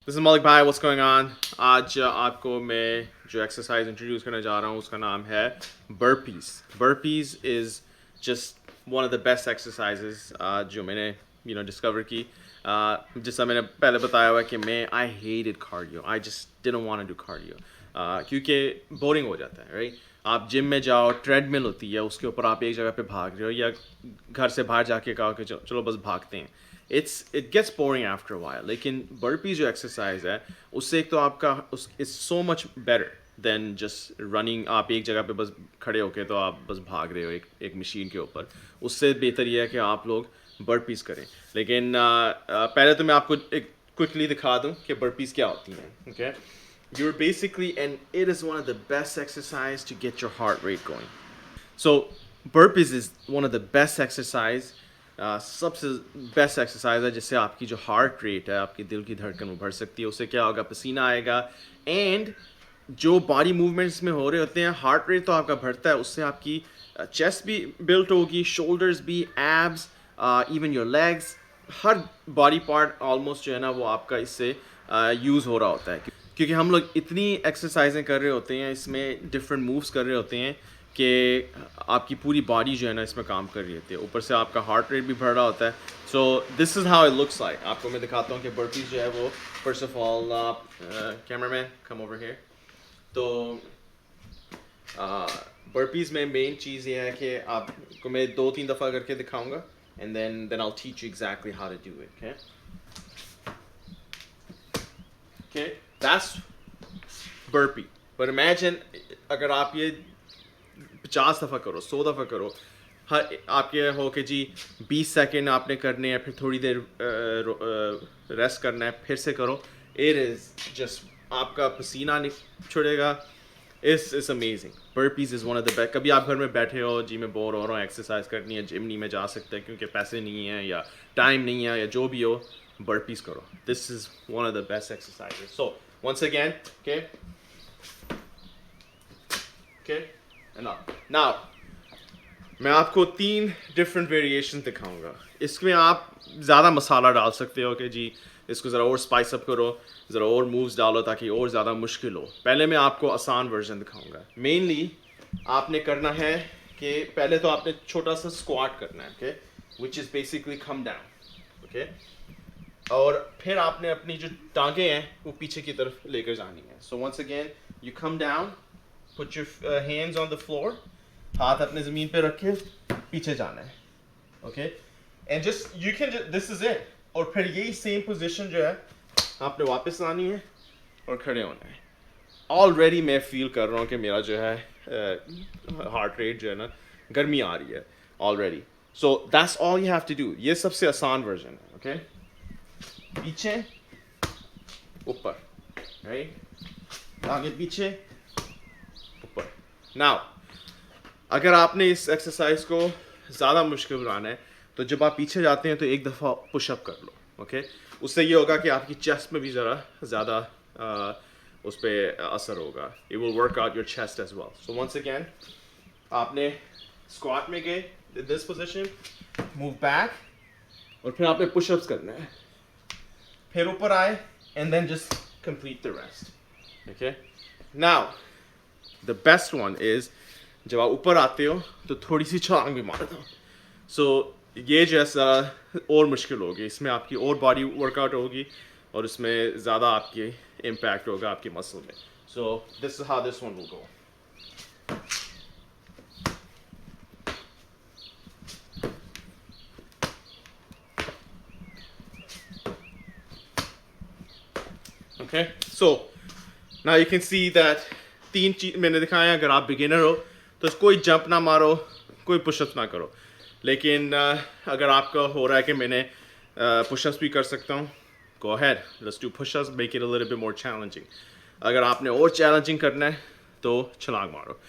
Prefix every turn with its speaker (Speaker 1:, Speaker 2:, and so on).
Speaker 1: This is Malik Bhai, what's going on? आज आपको मैं जो एक्सरसाइज इंट्रोड्यूस करने जा रहा हूँ उसका नाम है Burpees. Burpees is just one of the best exercises जो मैंने discover की. जैसा मैंने पहले बताया हुआ कि मैं I hated cardio. I just didn't want to do cardio. क्योंकि बोरिंग हो जाता है, right? आप जिम में जाओ, ट्रेडमिल होती है, उसके ऊपर आप एक जगह पे भाग रहे हो या घर से बाहर जाके कहो कि चलो बस भागते हैं. It gets boring after a while. लेकिन burpees जो exercise है उससे एक तो आपका it's so much better than just running. आप एक जगह पे बस खड़े होके तो आप बस भाग रहे हो एक मशीन के ऊपर. उससे बेहतर ये है कि आप लोग burpees करें. लेकिन पहले तो मैं आपको एक quickly दिखा दूँ कि burpees क्या होती हैं. Okay? You're basically, and it is one of the best exercise to get your heart rate going. So burpees is one of the best exercise. सबसे बेस्ट एक्सरसाइज है जिससे आपकी जो हार्ट रेट है, आपकी दिल की धड़कन वो बढ़ सकती है. उससे क्या होगा, पसीना आएगा एंड जो बॉडी मूवमेंट्स में हो रहे होते हैं हार्ट रेट तो आपका बढ़ता है, उससे आपकी चेस्ट भी बिल्ट होगी, शोल्डर्स भी, abs, even your legs, her body part almost जो है ना वो आपका इससे यूज़ हो रहा होता है. क्योंकि हम लोग इतनी एक्सरसाइजें कर रहे होते हैं, इसमें डिफरेंट मूव्स कर रहे होते हैं कि आपकी पूरी बॉडी जो है ना इसमें काम कर रही होती है, ऊपर से आपका हार्ट रेट भी बढ़ रहा होता है. So this is how it looks like. आपको मैं दिखाता हूँ कि बर्पीज जो है वो first of all camera man come over here. तो बर्पीज में मेन चीज़ ये है कि आपको मैं 2-3 दफ़ा करके दिखाऊंगा and then I'll teach you exactly how to do it. Okay, that's burpee. But imagine अगर आप ये 50 दफ़ा करो, 100 दफ़ा करो, हर आपके हो कि जी 20 सेकेंड आपने करने हैं, फिर थोड़ी देर रेस्ट करना है, फिर से करो. इट इज़ जस्ट आपका पसीना नहीं छुड़ेगा. It's amazing. Burpees is one of the best. कभी आप घर में बैठे हो, जी मैं बोर हो रहा हूँ, एक्सरसाइज करनी है, जिम नहीं में जा सकते क्योंकि पैसे नहीं हैं या टाइम नहीं है या जो भी हो, बर्पीज करो. This is one of the best exercises. So once again, okay, now मैं आपको 3 डिफरेंट वेरिएशन दिखाऊंगा. इसमें आप ज़्यादा मसाला डाल सकते हो कि जी इसको ज़रा और स्पाइस अप करो, ज़रा और मूव्स डालो ताकि और ज़्यादा मुश्किल हो. पहले मैं आपको आसान वर्जन दिखाऊंगा. मेनली आपने करना है कि पहले तो आपने छोटा सा स्क्वाट करना है, okay, which is basically come down, okay, और फिर आपने अपनी जो टांगे हैं वो पीछे की तरफ लेकर जानी है. सो once again you come down, put your hands on the floor, हाथ अपने ज़मीन पे रख के पीछे जाना है. okay, and just you can just, this is it. और फिर यही सेम पोजीशन जो है आपने वापस लानी है और खड़े होना है. ऑलरेडी मैं फील कर रहा हूँ कि मेरा जो है हार्ट रेट जो है ना गर्मी आ रही है already. So that's all you have to do. ये सबसे आसान वर्जन है. ओके, पीछे ऊपर, राइट, आगे पीछे ऊपर. नाउ अगर आपने इस एक्सरसाइज को ज़्यादा मुश्किल बनाना है तो जब आप पीछे जाते हैं तो एक दफ़ा पुशअप कर लो. ओके, उससे ये होगा कि आपकी चेस्ट में भी ज़रा ज़्यादा उस पर असर होगा. It will work out your chest as well. So once again आपने स्क्वाट में गए, दिस पोजीशन, मूव बैक, और फिर आपने पुशअप्स करना है, फिर ऊपर आए and then just complete the rest. Okay, now the best one is जब आप ऊपर आते हो तो थोड़ी सी छलांग भी मार दो. सो ये जैसा और मुश्किल होगी, इसमें आपकी और बॉडी वर्कआउट होगी और इसमें ज़्यादा आपकी इम्पैक्ट होगा आपकी मसल में. So this is how this one will go. Okay, so now you can see that 3 चीज मैंने दिखाया. अगर आप बिगिनर हो तो कोई जंप ना मारो, कोई पुशअप्स ना करो. लेकिन अगर आपका हो रहा है कि मैंने पुशअप्स भी कर सकता हूँ, go ahead, let's do pushups, make it a little bit more challenging. अगर आपने और चैलेंजिंग करना है तो छलांग मारो.